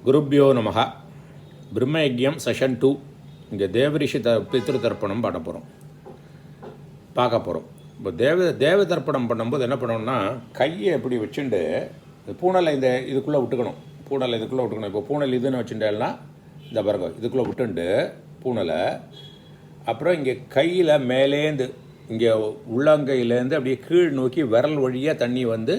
குருப்யோ நமக. பிரம்மயஜ்யம் செஷன் 2. இங்கே தேவரிஷி பித்ரு தர்ப்பணம் பண்ண போகிறோம், பார்க்க போகிறோம். இப்போ தேவ தர்ப்பணம் பண்ணும்போது என்ன பண்ணணும்னா, கையை எப்படி வச்சுட்டு பூனலை இதுக்குள்ளே விட்டுக்கணும். பூனலை இதுக்குள்ளே விட்டுக்கணும். இப்போ பூனல் இதுன்னு வச்சுட்டேன்னா இந்த பிறகு இதுக்குள்ளே விட்டுண்டு பூனலை, அப்புறம் இங்கே கையில் மேலேந்து இங்கே உள்ளங்கையிலேருந்து அப்படியே கீழ் நோக்கி விரல் வழியாக தண்ணி வந்து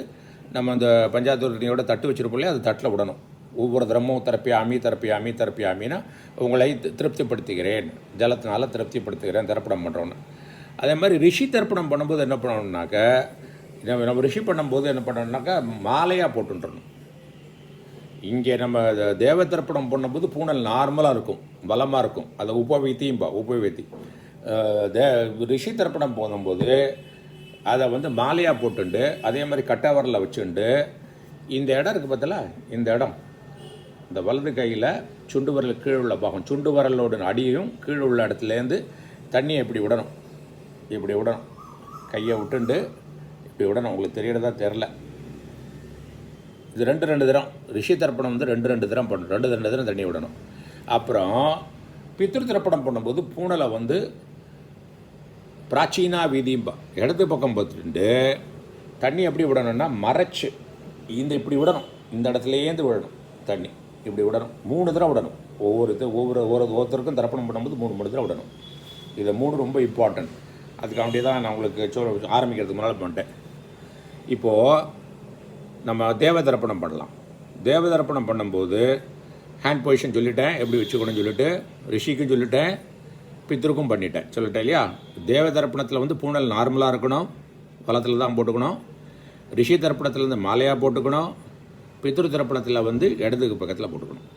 நம்ம அந்த பஞ்சாயத்து தண்ணியோட தட்டு வச்சுருப்போம் இல்லையா, அது தட்டில் விடணும். ஒவ்வொரு தினமும் தரப்பியாமின்னா உங்களை திருப்திப்படுத்துகிறேன், ஜலத்தினால திருப்திப்படுத்துகிறேன் தர்ப்பணம் பண்ணுறோன்னு. அதே மாதிரி ரிஷி தர்ப்பணம் பண்ணும்போது என்ன பண்ணணுன்னாக்க, நம்ம ரிஷி பண்ணும்போது என்ன பண்ணணுன்னாக்கா மாலையாக போட்டுன்றணும். இங்கே நம்ம தேவ தர்ப்பணம் பண்ணும்போது பூனல் நார்மலாக இருக்கும், பலமாக இருக்கும். அதை உபவீத்தி ரிஷி தர்ப்பணம் போகும்போது அதை வந்து மாலையாக போட்டுண்டு, அதே மாதிரி கட்டவரில் வச்சுண்டு, இந்த இடம் இருக்குது பார்த்தல, இந்த இடம் இந்த வலது கையில் சுண்டு வரல் கீழே உள்ள பாகம், சுண்டு வரலோட அடியும் கீழே உள்ள இடத்துலேருந்து தண்ணியை இப்படி விடணும். கையை விட்டுண்டு இப்படி விடணும். உங்களுக்கு தெரியறதா தெரில, இது ரெண்டு தினம் ரிஷி தர்ப்பணம் வந்து ரெண்டு தினம் பண்ணணும். ரெண்டு தினம் தண்ணி விடணும். அப்புறம் பித்ரு தர்ப்பணம் பண்ணும்போது பூனலை வந்து பிராச்சீனா வீதிம்பா இடது பக்கம் பார்த்துட்டு தண்ணி எப்படி விடணும்னா மறைச்சு இப்படி விடணும். இந்த இடத்துலேருந்து விடணும் தண்ணி, இப்படி விடணும். 3 தடவை விடணும். ஒவ்வொருத்தருக்கும் தர்ப்பணம் பண்ணும்போது 3 தடவை விடணும். இதை 3 ரொம்ப இம்பார்ட்டன்ட். அதுக்காண்டி தான் நான் உங்களுக்கு ஆரம்பிக்கிறதுக்கு முன்னால் பண்ணிட்டேன். இப்போது நம்ம தேவ தர்ப்பணம் பண்ணலாம். தேவ தர்ப்பணம் பண்ணும்போது ஹேண்ட் பொசிஷன் சொல்லிட்டேன், எப்படி வச்சுக்கணும்னு சொல்லிட்டு, ரிஷிக்கும் சொல்லிட்டேன், பித்ருக்கும் சொல்லிட்டேன் இல்லையா. தேவ தர்ப்பணத்தில் வந்து பூனல் நார்மலாக இருக்கணும், வலத்தில் தான் போட்டுக்கணும். ரிஷி தர்ப்பணத்தில் வந்து மாலையாக போட்டுக்கணும். பித்ரு தர்ப்பணத்தில் வந்து இடதுக்கு பக்கத்தில் போட்டுக்கணும்.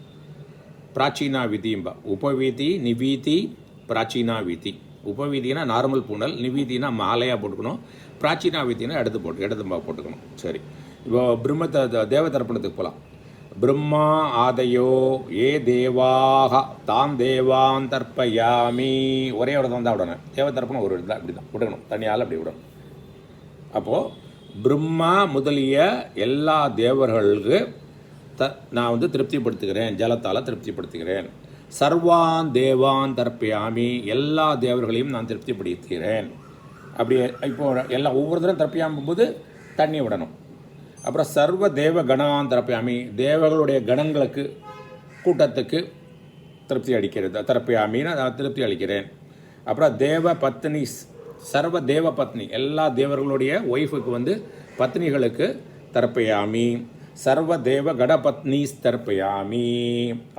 பிராச்சீனா விதிம்பா உபவீதி நிவீதி பிராச்சீனா வீதி. உபவீதினா நார்மல் பூனல், நிவீதினா மாலையாக போட்டுக்கணும், பிராச்சீனா வீதினா இடதும்பா போட்டுக்கணும். சரி, இப்போ தேவ தர்ப்பணத்துக்கு போகலாம். பிரம்மா ஆதையோ ஏ தேவாக தான் தேவான் தர்ப்பயாமி. ஒரே இடத்துல தான் விடணும். தேவ தர்ப்பணம் ஒரு இடத்துல இப்படி தான் விடணும், தனியால் அப்படி விடணும். அப்போது பிரம்மா முதலிய எல்லா தேவர்களுக்கு நான் வந்து திருப்திப்படுத்துகிறேன், ஜலத்தால் திருப்திப்படுத்துகிறேன். சர்வான் தேவான் தர்ப்பயாமி, எல்லா தேவர்களையும் நான் திருப்திப்படுத்துகிறேன். அப்படி இப்போ எல்லாம் ஒவ்வொரு தரம் தர்ப்பயாமும் போது தண்ணி விடணும். அப்புறம் சர்வ தேவ கணான் தர்ப்பயாமி, தேவர்களுடைய கணங்களுக்கு கூட்டத்துக்கு தர்ப்பயாமின்னு நான் திருப்தி அளிக்கிறேன். அப்புறம் தேவ பத்னி, சர்வ தேவ பத்னி, எல்லா தேவர்களுடைய ஒய்ஃபுக்கு வந்து பத்னிகளுக்கு தர்ப்பயாமி. சர்வ தேவ கடபத்னி தர்ப்பயாமி.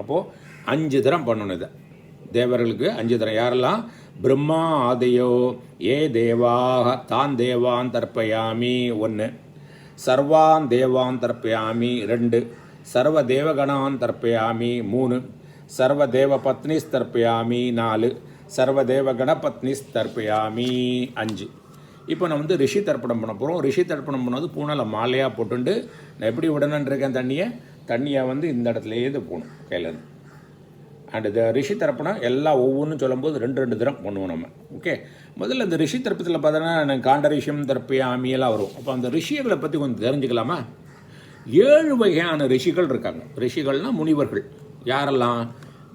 அப்போது 5 தரம் பண்ணணும். இதை தேவர்களுக்கு 5 தரம். யாரெல்லாம்? பிரம்மா ஆதையோ ஏ தேவாக தான் தேவான் தர்ப்பயாமி 1, சர்வான் தேவான் தர்ப்பயாமி 2, சர்வ தேவகணான் தர்ப்பயாமி 3, சர்வ தேவ பத்னி தர்ப்பயாமி 4, சர்வ தேவ கணபத்னி தர்ப்பயாமி 5. இப்போ நான் வந்து ரிஷி தர்ப்பணம் பண்ண போகிறோம். ரிஷி தர்ப்பணம் பண்ணது பூனலை மாலையாக போட்டுண்டு நான் எப்படி விடணுன்றிருக்கேன், தண்ணியை வந்து இந்த இடத்துலேருந்து போகணும் கையிலேருந்து. அண்ட் இந்த ரிஷி தர்ப்பணம் எல்லாம் ஒவ்வொன்றும் சொல்லும்போது 2 தினம் பண்ணுவோம் நம்ம. ஓகே, முதல்ல இந்த ரிஷி தர்ப்பத்தில் பார்த்தோன்னா காண்டரிஷம் தர்ப்பயாமியெல்லாம் வரும். அப்போ அந்த ரிஷிகளை பற்றி கொஞ்சம் தெரிஞ்சுக்கலாமா? 7 வகையான ரிஷிகள் இருக்காங்க. ரிஷிகள்னால் முனிவர்கள். யாரெல்லாம்?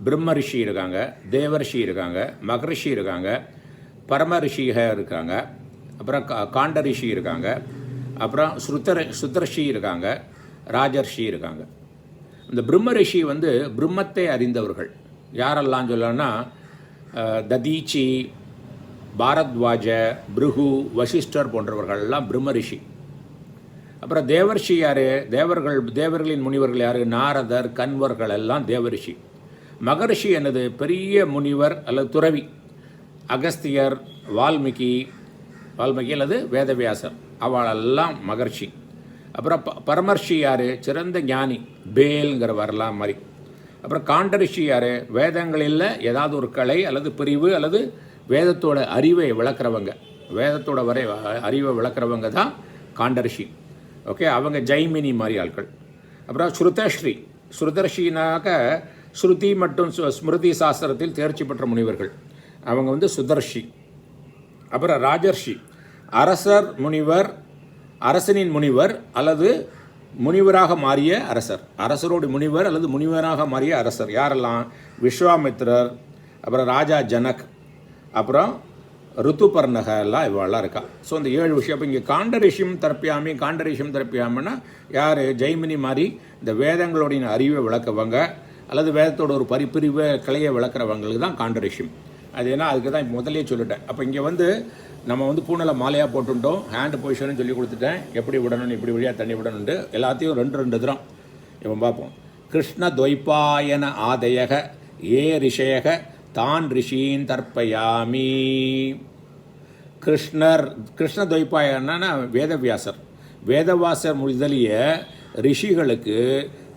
பிரம்ம ரிஷி இருக்காங்க, தேவரிஷி இருக்காங்க, மகரிஷி இருக்காங்க, பரம ரிஷிக இருக்காங்க, அப்புறம் காண்ட ரிஷி இருக்காங்க, அப்புறம் சுத்தரிஷி இருக்காங்க, ராஜர்ஷி இருக்காங்க. இந்த பிரம்ம ரிஷி வந்து பிரம்மத்தை அறிந்தவர்கள். யாரெல்லாம் சொல்லணும்னா ததீச்சி, பாரத்வாஜ, பிருகு, வசிஷ்டர் போன்றவர்கள்லாம் பிரம்ம ரிஷி. அப்புறம் தேவர்ஷி யார்? தேவர்களின் முனிவர்கள் யார்? நாரதர், கன்வர்கள் எல்லாம் தேவரிஷி. மகரிஷி என்னது? பெரிய முனிவர் அல்லது துறவி. அகஸ்தியர், வால்மீகி அல்லது வேதவியாசர், அவளெல்லாம் மகர்ஷி. அப்புறம் பரமர்ஷி யார்? சிறந்த ஞானி, பேல்ங்கிற வரலாம் மாதிரி. அப்புறம் காண்டரிஷி யார்? வேதங்களில் ஏதாவது ஒரு கலை அல்லது பிரிவு அல்லது வேதத்தோட அறிவை விளக்குறவங்க, அறிவை விளக்குறவங்க தான் காண்டரிஷி. ஓகே, அவங்க ஜைமினி மாதிரி ஆட்கள். அப்புறம் ஸ்ருதர்ஷினாக்க ஸ்ருதி மற்றும் ஸ்மிருதி சாஸ்திரத்தில் தேர்ச்சி பெற்ற முனிவர்கள், அவங்க வந்து சுதர்ஷி. அப்புறம் ராஜர்ஷி, அரசனின் முனிவர் அல்லது முனிவராக மாறிய அரசர், அரசரோடு முனிவர் அல்லது முனிவராக மாறிய அரசர் யாரெல்லாம்? விஸ்வாமித்திரர், அப்புறம் ராஜா ஜனக், அப்புறம் ருத்துபர்ணக எல்லாம் இவெல்லாம் இருக்கா. ஸோ இந்த 7 விஷயம். இப்போ இங்கே காண்டரிஷியம் தரப்பியாமின்னா யார்? ஜெய்மினி மாதிரி இந்த வேதங்களுடைய அறிவை விளக்கவங்க அல்லது வேதத்தோட ஒரு பரிப்பிரிவை கிளையை விளக்குறவங்களுக்கு தான் காண்டரிஷியம். அது ஏன்னா அதுக்கு தான் இப்போ முதலே சொல்லிட்டேன். அப்போ இங்கே நம்ம பூனலை மாலையாக போட்டுட்டோம், ஹேண்ட் பொசிஷன் சொல்லி கொடுத்துட்டேன், எப்படி விடணும், இப்படி வழியாக தண்ணி விடணுன்ட்டு எல்லாத்தையும் 2 தரம் இப்போ பார்ப்போம். கிருஷ்ண துவைப்பாயன ஆதயக ஏ ரிஷயக தான் ரிஷீன் தர்ப்பயாமி. கிருஷ்ண துவைப்பாயனா வேதவியாசர் முதலிய ரிஷிகளுக்கு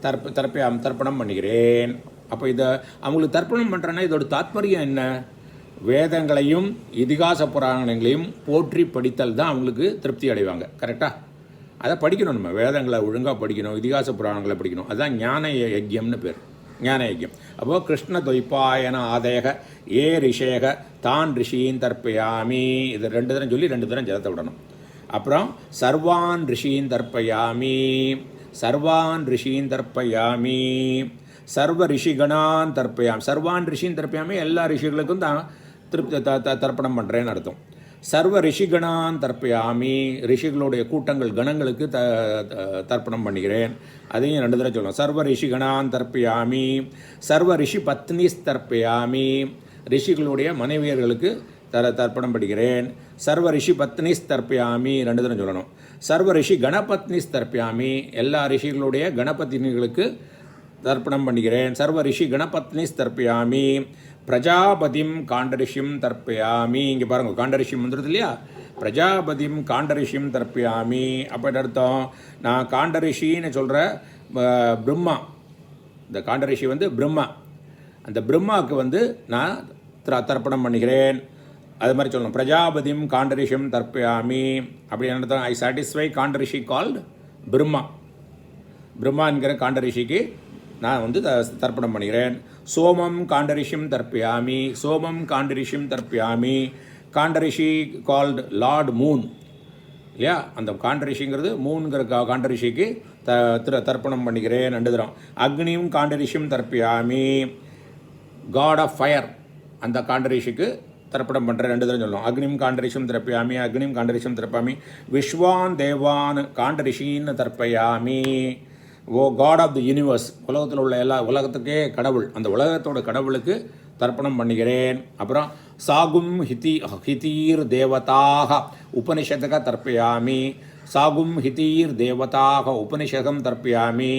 தர்ப்பணம் பண்ணுகிறேன். அப்போ இதை அவங்களுக்கு தர்ப்பணம் பண்ணுறேன்னா இதோட தாத்பரியம் என்ன? வேதங்களையும் இதிகாச புராணங்களையும் போற்றி படித்தல் தான் அவங்களுக்கு திருப்தி அடைவாங்க. கரெக்டாக அதை படிக்கணும். நம்ம வேதங்களை ஒழுங்காக படிக்கணும், இதிகாச புராணங்களை படிக்கணும். அதுதான் ஞான யஜ்யம்னு பேர், ஞான யஜ்யம். அப்போது கிருஷ்ண துவைப்பாயன ஆதயக ஏ ரிஷேக தான் ரிஷீன் தர்ப்பயாமி. இது 2 தரம் சொல்லி 2 தரம் ஜலத்தை விடணும். அப்புறம் சர்வான் ரிஷீன் தர்ப்பயாமி, சர்வான் ரிஷீன் தர்ப்பயாமி, சர்வ ரிஷிகணான் தர்ப்பயாமி. சர்வான் ரிஷின் தர்ப்பயாமி, எல்லா ரிஷிகளுக்கும் தான் தர்ப்பணம் பண்ணுறேன்னு அர்த்தம். சர்வ ரிஷிகணான் தர்ப்பயாமி, ரிஷிகளுடைய கூட்டங்கள் கணங்களுக்கு தர்ப்பணம் பண்ணுகிறேன். அதையும் 2 தடவை சொல்லணும். சர்வ ரிஷிகணான் தர்ப்பயாமி, சர்வ ரிஷி பத்னிஸ் தர்ப்பயாமி, ரிஷிகளுடைய மனைவியர்களுக்கு தர்ப்பணம் பண்ணுகிறேன். சர்வ ரிஷி பத்னிஸ் தர்ப்பயாமி 2 தடவை சொல்லணும். சர்வ ரிஷி கணபத்னிஸ் தர்ப்பயாமி, எல்லா ரிஷிகளுடைய கணபதினிகளுக்கு தர்ப்பணம் பண்ணுகிறேன். சர்வ ரிஷி கணபத்னிஸ் தர்ப்பயாமி, பிரஜாபதிம் காண்டரிஷியம் தர்ப்பயாமி. இங்கே பாருங்கள், காண்டரிஷியம் வந்துடுது இல்லையா? பிரஜாபதிம் காண்டரிஷியம் தர்ப்பயாமி. அப்போ அர்த்தம், நான் காண்டரிஷின்னு சொல்கிற பிரம்மா, இந்த காண்டரிஷி பிரம்மா, அந்த பிரம்மாவுக்கு நான் தர்ப்பணம் பண்ணுகிறேன். அது மாதிரி சொல்லணும். பிரஜாபதிம் காண்டரிஷியம் தர்ப்பயாமி அப்படி அர்த்தம். ஐ சாட்டிஸ்ஃபை காண்டரிஷி கால்டு பிரம்மா. பிரம்மா என்கிற காண்டரிஷிக்கு நான் தர்ப்பணம் பண்ணுகிறேன். சோமம் காண்டரிஷியம் தர்ப்பயாமி, சோமம் காண்டரிஷியம் தர்ப்பயாமி. காண்டரிஷி கால்டு லார்ட் மூன் இல்லையா? அந்த காண்டரிஷிங்கிறது மூணுங்கிற காண்டரிஷிக்கு தர்ப்பணம் பண்ணுகிறேன் 2 தரம். அக்னியும் காண்டரிஷியம் தர்ப்பயாமி, காட் ஆஃப் ஃபயர், அந்த காண்டரிஷிக்கு தர்ப்பணம் பண்ணுறேன் 2 தரம் சொல்லணும். அக்னிம் காண்டரிஷியம் தர்ப்பயாமி, அக்னிம் காண்டரிஷியம் தர்ப்பயாமி. விஸ்வான் தேவான் காண்டரிஷின்னு தர்ப்பயாமி. ஓ காட் ஆஃப் தி யூனிவர்ஸ், உலகத்தில் உள்ள உலகத்துக்கே கடவுள், அந்த உலகத்தோட கடவுளுக்கு தர்ப்பணம் பண்ணுகிறேன். அப்புறம் சாகும் ஹிதீர் தேவதாக உபனிஷதக தர்ப்பயாமி, சாகும் ஹிதீர் தேவதாக உபனிஷதம் தர்ப்பயாமி.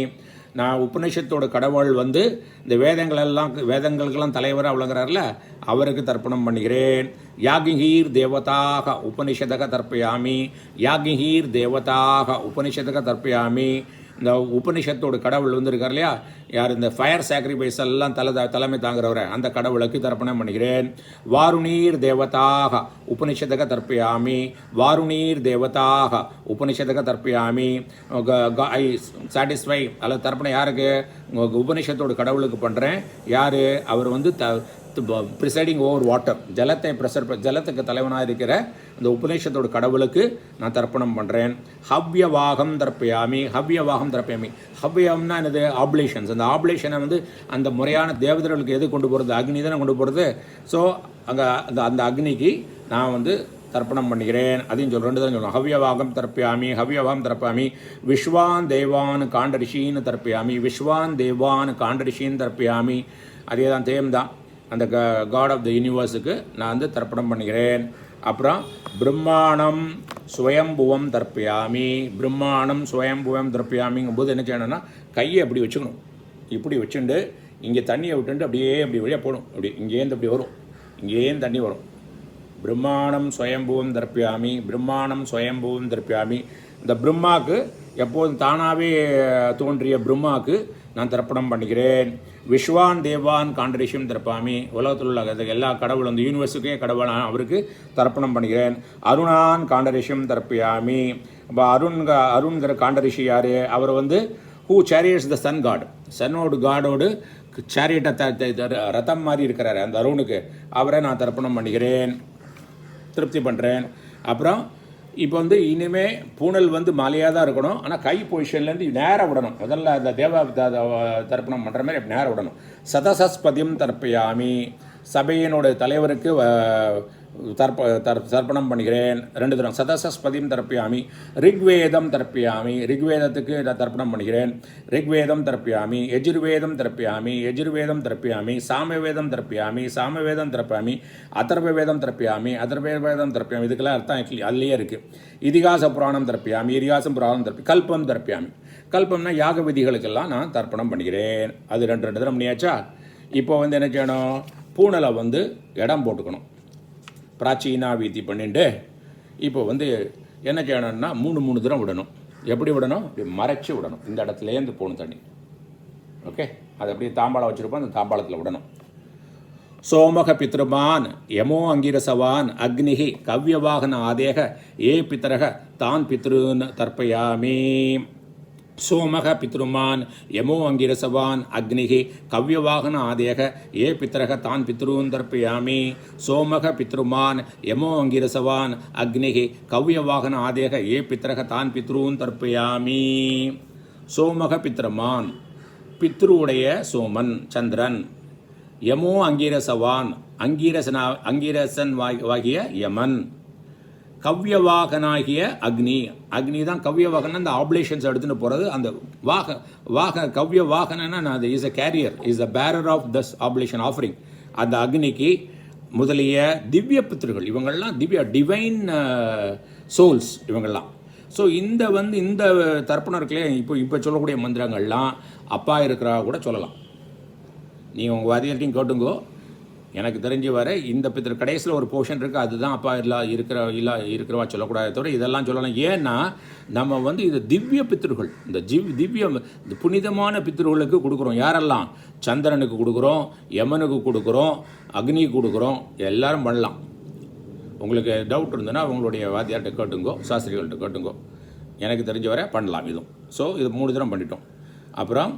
நான் உபனிஷத்தோட கடவுள் இந்த வேதங்களுக்கெல்லாம் தலைவராக விளங்குறாருல, அவருக்கு தர்ப்பணம் பண்ணுகிறேன். யாகிஹீர் தேவதாக உபனிஷதக தர்ப்பயாமி, யாகிஹீர் தேவதாக உபனிஷதக தர்ப்பயாமி. இந்த உபனிஷத்தோட கடவுள் இருக்கார் இல்லையா, யார்? இந்த ஃபயர் சாக்ரிஃபைஸ் எல்லாம் தலைமை தாங்குறவரை, அந்த கடவுளுக்கு தர்ப்பணம் பண்ணுகிறேன். வாருணீர் தேவதாக உபனிஷதக தர்ப்பயாமி, வாருணீர் தேவதாக உபனிஷதக தர்ப்பயாமி. ஐ சாட்டிஸ்ஃபை அல்லது தர்ப்பணம் யாருக்கு? உபனிஷத்தோட கடவுளுக்கு பண்ணுறேன். யார்? அவர் ப்ரிசைடிங் ஓவர் வாட்டர், ஜலத்துக்கு தலைவனாக இருக்கிற இந்த உபநிஷத்தோட கடவுளுக்கு நான் தர்ப்பணம் பண்ணுறேன். ஹவ்யவாகம் தர்ப்பயாமி, ஹவ்யவாகம் தர்ப்பயாமி. ஹவ்யம்னா என்னது? ஆப்லேஷன்ஸ். அந்த ஆப்லேஷனை அந்த முறையான தேவதர்களுக்கு எது கொண்டு போகிறது? அக்னி தானே கொண்டு போகிறது. ஸோ அங்கே அந்த அக்னிக்கு நான் தர்ப்பணம் பண்ணுகிறேன். அதையும் 2 தான் சொல்லணும். ஹவ்யவாகம் தர்ப்பயாமி, ஹவ்யவாகம் தர்ப்பயாமி. விஸ்வான் தேவான் காண்டரிஷின்னு தர்ப்பயாமி, விஸ்வான் தேவான் காண்டரிஷின்னு தர்ப்பயாமி. அதே தான் தேம் தான், அந்த காட் ஆஃப் த யூனிவர்ஸுக்கு நான் தர்ப்பணம் பண்ணுகிறேன். அப்புறம் பிரம்மாணம் ஸ்வயம்புவம் தர்ப்பயாமி, பிரம்மாணம் ஸ்வயம்புவம் தர்ப்பயாமிங்கும் போது என்ன செய்யணும்னா, கையை அப்படி வச்சுக்கணும். இப்படி வச்சுட்டு இங்கே தண்ணியை விட்டுட்டு அப்படியே அப்படி வழியாக போடும். அப்படி இங்கேருந்து அப்படி வரும், இங்கேருந்து தண்ணி வரும். பிரம்மாணம் ஸ்வயம்புவம் தர்ப்பயாமி, பிரம்மாணம் ஸ்வயம்புவம் தர்ப்பயாமி. இந்த பிரம்மாவுக்கு எப்போதும் தானாகவே தோன்றிய பிரம்மாவுக்கு நான் தர்ப்பணம் பண்ணுகிறேன். விஸ்வான் தேவான் காண்டரிஷியம் தர்ப்பாமி, உலகத்தில் உள்ள எல்லா கடவுள், அந்த யூனிவர்ஸுக்கே கடவுள், அவருக்கு தர்ப்பணம் பண்ணுகிறேன். அருணான் காண்டரிஷியம் தர்ப்பயாமி. இப்போ அருண்கிற காண்டரிஷி யார்? அவர் who chariots the sun god, சன்னோடு காடோடு சேரியட்டை ரதம் மாதிரி இருக்கிறாரு அந்த அருணுக்கு, அவரை நான் தர்ப்பணம் பண்ணுகிறேன், திருப்தி பண்ணுறேன். அப்புறம் இப்போ வந்து இனிமேல் பூனல் வந்து மாலையாக தான் இருக்கணும், ஆனால் கை பொசிஷன்லேருந்து நேராக விடணும். முதல்ல அந்த தேவ தர்ப்பணம் பண்ணுற மாதிரி நேராக விடணும். சதசஸ்பதியம் தர்ப்பயாமி, சபையினோட தலைவருக்கு தர்ப்பணம் பண்ணுகிறேன் 2 தரம். சதசஸ்பதியம் தர்ப்பயாமி, ரிக்வேதம் தர்ப்பயாமி, ரிக்வேதத்துக்கு தர்ப்பணம் பண்ணுகிறேன், ரிக்வேதம் தர்ப்பயாமி, யஜுர்வேதம் தர்ப்பயாமி, யஜுர்வேதம் தர்ப்பயாமி, சாமவேதம் தர்ப்பயாமி, சாமவேதம் தர்ப்பயாமி, அதர்வவேதம் தர்ப்பயாமி, அதர்வவேதம் தர்ப்பயாமி. இதுக்கெல்லாம் அர்த்தம் அதுலேயே இருக்குது. இதிகாச புராணம் தர்ப்பயாமி, இதிகாசம் புராணம் கல்பம் தர்ப்பயாமி. கல்பம்னா யாக விதிகளுக்கெல்லாம் நான் தர்ப்பணம் பண்ணுகிறேன். அது 2 தரம் பண்ணியாச்சா? இப்போ வந்து என்ன செய்யணும், பூனலை வந்து இடம் போட்டுக்கணும். பிராச்சீனா வீதி பண்ணிட்டு இப்போ வந்து என்ன செய்யணும்னா 3 தரம் விடணும். எப்படி விடணும்? இப்படி மறைச்சி விடணும். இந்த இடத்துலேருந்து போகணும் தண்ணி. ஓகே, அது அப்படியே தாம்பாளம் வச்சுருப்போம், அந்த தாம்பாளத்தில் விடணும். சோமக பித்ருமான் யமோ அங்கிரசவான் அக்னிஹி கவ்யவாகன ஆதேக ஏ பித்தரக தான் பித்ருன் தர்ப்பயாமி. சோமக பித்ருமான் யமோ அங்கிரசவான் அக்னிஹி கவ்யவாகன ஆதேக ஏ பித்தரக தான் பித்ருன் தர்ப்பயாமி. சோமக பித்ருமான் யமோ அங்கிரசவான் அக்னிஹி கவ்யவாகன ஆதேக ஏ பித்தரக தான் பித்ருன் தர்ப்பயாமி. சோமக பித்ருமான், பித்ருவுடைய சோமன் சந்திரன். யமோ அங்கிரசவான், அங்கிரசன் வாகிய யமன். கவ்யவாகனாகிய அக்னி, அக்னி தான் கவ்யவாகன, அந்த ஆப்லேஷன்ஸ் எடுத்துகிட்டு போகிறது. அந்த கவ்யவாகனா அது is a carrier, is a bearer of thus oblation offering. அந்த அக்னிக்கு முதலிய திவ்ய பித்திருகள், இவங்கள்லாம் டிவைன் சோல்ஸ் இவங்கள்லாம். ஸோ இந்த தர்ப்பணம் இருக்குல்லையே, இப்போ சொல்லக்கூடிய மந்திரங்கள்லாம் அப்பா இருக்கிறா கூட சொல்லலாம். நீங்கள் உங்கள் வாதியார்ட்டையும் கேட்டுங்கோ. எனக்கு தெரிஞ்சு வர இந்த பித்திரு கடைசியில் ஒரு போர்ஷன் இருக்குது, அதுதான் அப்பா இருக்கிறவா சொல்லக்கூடாது தவிர இதெல்லாம் சொல்லலாம். ஏன்னா நம்ம வந்து இது திவ்ய பித்திருகள், இந்த புனிதமான பித்திருகளுக்கு கொடுக்குறோம். யாரெல்லாம்? சந்திரனுக்கு கொடுக்குறோம், யமனுக்கு கொடுக்குறோம், அக்னிக்கு கொடுக்குறோம். எல்லாரும் பண்ணலாம். உங்களுக்கு டவுட் இருந்ததுன்னா உங்களுடைய வாத்தியார்கிட்ட கேட்டுங்கோ, சாஸ்திரிகள்கிட்ட கேட்டுங்கோ. எனக்கு தெரிஞ்ச வரை பண்ணலாம் இதுவும். ஸோ இது 3 தரம் பண்ணிட்டோம். அப்புறம்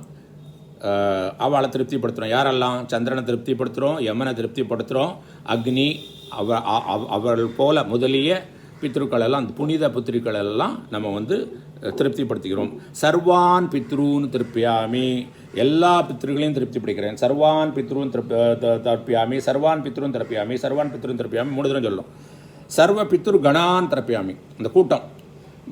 அவளை திருப்திப்படுத்துகிறோம். யாரெல்லாம்? சந்திரனை திருப்திப்படுத்துகிறோம், யமனை திருப்திப்படுத்துகிறோம், அக்னி அவர்கள் போல முதலிய பித்ருக்கள் எல்லாம், அந்த புனித பித்ருக்கள் எல்லாம் நம்ம வந்து திருப்திப்படுத்திக்கிறோம். சர்வான் பித்ருன்னு திருப்பியாமி, எல்லா பித்ருகளையும் திருப்திப்படுத்துகிறேன். சர்வான் பித்ருன்னு தர்ப்பியாமி, சர்வான் பித்ருன்னு தர்ப்பியாமி, சர்வான் பித்ருன்னு தர்ப்பியாமி. 3 தரம் சொல்லணும். சர்வ பித்ரு கணான் தர்ப்பியாமி, அந்த கூட்டம்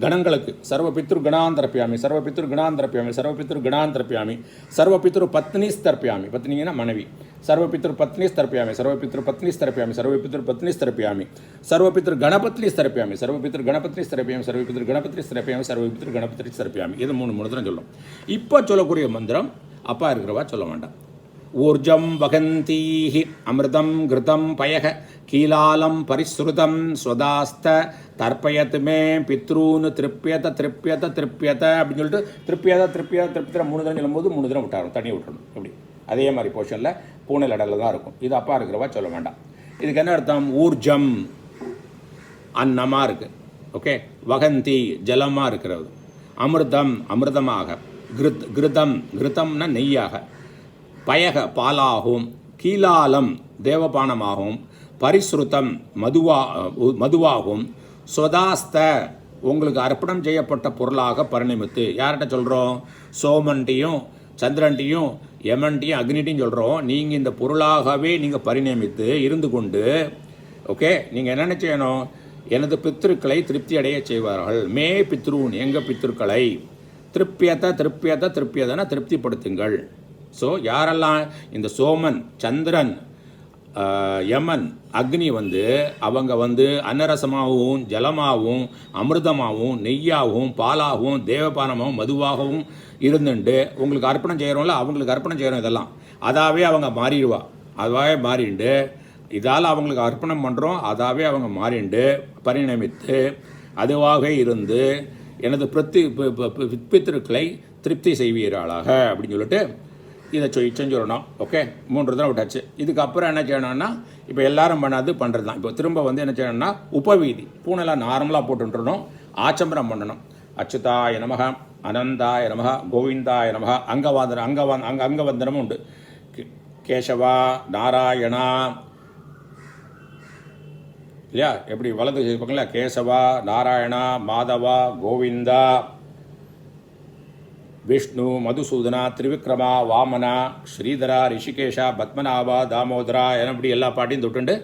கணங்களுக்கு. சர்வ பித்ரு கணான் தர்ப்பியாமி, சர்வ பித்ரு கணான் தர்ப்பியாமி, சர்வ பித்ரு கணான் தர்ப்பியாமி, சர்வ பித்ரு பத்னிஸ் தர்ப்பியாமி. பத்னிங்கன்னா மனைவி. சர்வ பித்ரு பத்னிஸ் தர்ப்பியாமி, சர்வ பித்ரு பத்னிஸ் தர்ப்பியாமி, சர்வ பித்ரு பத்னிஸ் தர்ப்பியாமி, சர்வ பித்ரு கணபத்னிஸ் தர்ப்பியாமி, சர்வ பித்ரு கணபத்னிஸ் தர்ப்பியாமி, சர்வ பித்ரு கணபத்னிஸ் தர்ப்பியாமி, சர்வ பித்ரு கணபத்னிஸ் தர்ப்பியாமி. இது 3 தரம் சொல்லணும். இப்போ சொல்லக்கூடிய மந்திரம் அப்பா இருக்கிறவா சொல்ல வேண்டாம். ஊர்ஜம் வகந்தீஹி அமிர்தம் கிருதம் பயக கீலாலம் பரிஸ்ருதம் ஸ்வதாஸ்த தர்ப்பயத் மே பித்ரூன்னு திருப்பியத திருப்பியத திருப்பியத அப்படின்னு சொல்லிட்டு திருப்பியத 3 தரம் சொல்லும்போது 3 தரம் விட்டாரும், தண்ணி விட்டுறணும். அப்படி அதே மாதிரி போர்ஷனில் பூனல் இடத்துல தான் இருக்கும். இது அப்பா இருக்கிறவா சொல்ல வேண்டாம். இதுக்கு என்ன அர்த்தம்? ஊர்ஜம் அன்னமாக இருக்குது. ஓகே, வகந்தி ஜலமாக இருக்கிறது, அமிர்தம் அமிர்தமாக, கிருதம்னா நெய்யாக, பயக பாலாகும், கீலாலம் தேவபானமாகும், பரிஸ்ருதம் மதுவாகும், சொதாஸ்த உங்களுக்கு அர்ப்பணம் செய்யப்பட்ட பொருளாக பரிணமித்து. யார்கிட்ட சொல்கிறோம்? சோமன்ட்டையும் சந்திரன்ட்டையும் யமன்ட்டையும் அக்னிட்டையும் சொல்கிறோம். நீங்கள் இந்த பொருளாகவே நீங்கள் பரிணமித்து இருந்து கொண்டு, ஓகே, நீங்கள் என்ன செய்யணும்? எனது பித்ருக்களை திருப்தி அடைய செய்வார்கள். மே பித்ருன், எங்கள் பித்ருக்களை திருப்பியதனா திருப்திப்படுத்துங்கள். ஸோ யாரெல்லாம் இந்த சோமன், சந்திரன், யமன், அக்னி வந்து அவங்க வந்து அன்னரசமாகவும் ஜலமாகவும் அமிர்தமாகவும் நெய்யாகவும் பாலாகவும் தேவபானமாகவும் மதுவாகவும் இருந்துட்டு உங்களுக்கு அர்ப்பணம் செய்கிறோம்ல, அவங்களுக்கு அர்ப்பணம் செய்கிறோம். இதெல்லாம் அதாவே அவங்க மாறிடுவா. அதாவே மாறிண்டு இதால் அவங்களுக்கு அர்ப்பணம் பண்ணுறோம், அதாவே அவங்க மாறிண்டு பரிணமித்து அதுவாக இருந்து எனது பித்திருக்களை திருப்தி செய்வீர்களாக அப்படின்னு சொல்லிட்டு இதை செஞ்சுடணும். ஓகே, 3 தடவை விட்டாச்சு. இதுக்கப்புறம் என்ன செய்யணும்னா, இப்போ எல்லாரும் பண்ணுறது தான். இப்போ திரும்ப வந்து என்ன செய்யணும்னா, உபவீதி பூனெல்லாம் நார்மலாக போட்டுன்றணும். ஆச்சம்பரம் பண்ணணும். அச்சுதாய நமக, அனந்தாய நமக, கோவிந்தாய நமக. அங்கவந்தனமும் உண்டு. கேசவா, நாராயணா, இல்லையா? எப்படி வலது பக்கங்களா கேசவா, நாராயணா, மாதவா, கோவிந்தா, விஷ்ணு, மதுசூதனா, திரிவிக்ரமா, வாமனா, ஸ்ரீதரா, ரிஷிகேஷா, பத்மநாபா, தாமோதரா அப்படி எல்லா பாட்டையும் தொட்டுண்டு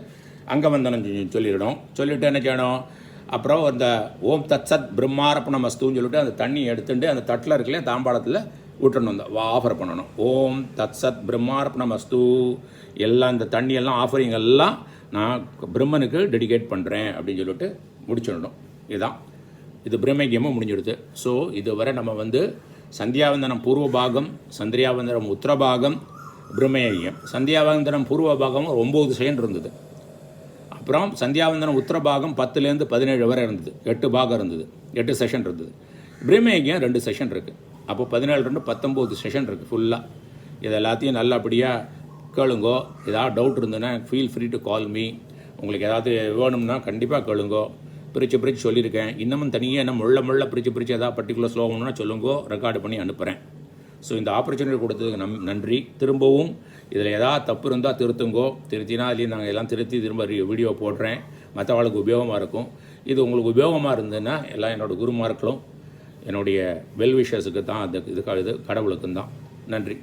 அங்கவந்தனம் சொல்லிடணும். சொல்லிவிட்டு என்ன செய்யணும், அப்புறம் அந்த ஓம் தத் சத் பிரம்மார்ப்பணமஸ்துன்னு சொல்லிட்டு அந்த தண்ணி எடுத்துட்டு அந்த தட்டில் இருக்கலையே தாம்பாளத்தில் விட்டுறணும், அந்த ஆஃபர் பண்ணணும். ஓம் தத் சத் பிரம்மார்ப்பணமஸ்து, எல்லாம் இந்த தண்ணியெல்லாம் ஆஃபரிங் எல்லாம் நான் பிரம்மனுக்கு டெடிகேட் பண்ணுறேன் அப்படின்னு சொல்லிட்டு முடிச்சிடணும். இதுதான் இது பிரம்மகியமும் முடிஞ்சிடுது. ஸோ இதுவரை நம்ம சந்தியாவந்தனம் பூர்வ பாகம், சந்தியாவந்தனம் உத்தரபாகம், பிரம்மயஜம். சந்தியாவந்தனம் பூர்வ பாகம் 9 செகண்ட் இருந்தது. அப்புறம் சந்தியாவந்தனம் உத்தரபாகம் 10லேருந்து 17 வரை இருந்தது. 8 பாகம் இருந்தது, 8 செஷன் இருந்தது. பிரம்மயஜம் 2 செஷன் இருக்குது. அப்போ 17 19 செஷன் இருக்குது ஃபுல்லாக. இது எல்லாத்தையும் நல்லபடியாக கேளுங்கோ. ஏதாவது டவுட் இருந்ததுன்னா feel free to call me. உங்களுக்கு ஏதாவது வேணும்னா கண்டிப்பாக கேளுங்கோ. பிரித்து சொல்லியிருக்கேன். இன்னமும் தனியாக என்ன முள்ள பிரித்து ஏதாவது பர்டிகுலர் ஸ்லோகம்னா சொல்லுங்கோ, ரெக்கார்டு பண்ணி அனுப்புகிறேன். ஸோ இந்த ஆப்பர்ச்சுனிட்டி கொடுத்ததுக்கு நன்றி. திரும்பவும் இதில் ஏதாவது தப்பு இருந்தால் திருத்துங்கோ. திருத்தினா அதுலேயும் நாங்கள் எல்லாம் திருத்தி திரும்ப வீடியோ போடுறேன். மற்றவங்களுக்கு உபயோகமாக இருக்கும். இது உங்களுக்கு உபயோகமாக இருந்ததுன்னா எல்லாம் என்னோடய குருமார்களும் என்னுடைய வெல்விஷர்ஸுக்கு தான், இது கடவுளுக்கும் தான். நன்றி.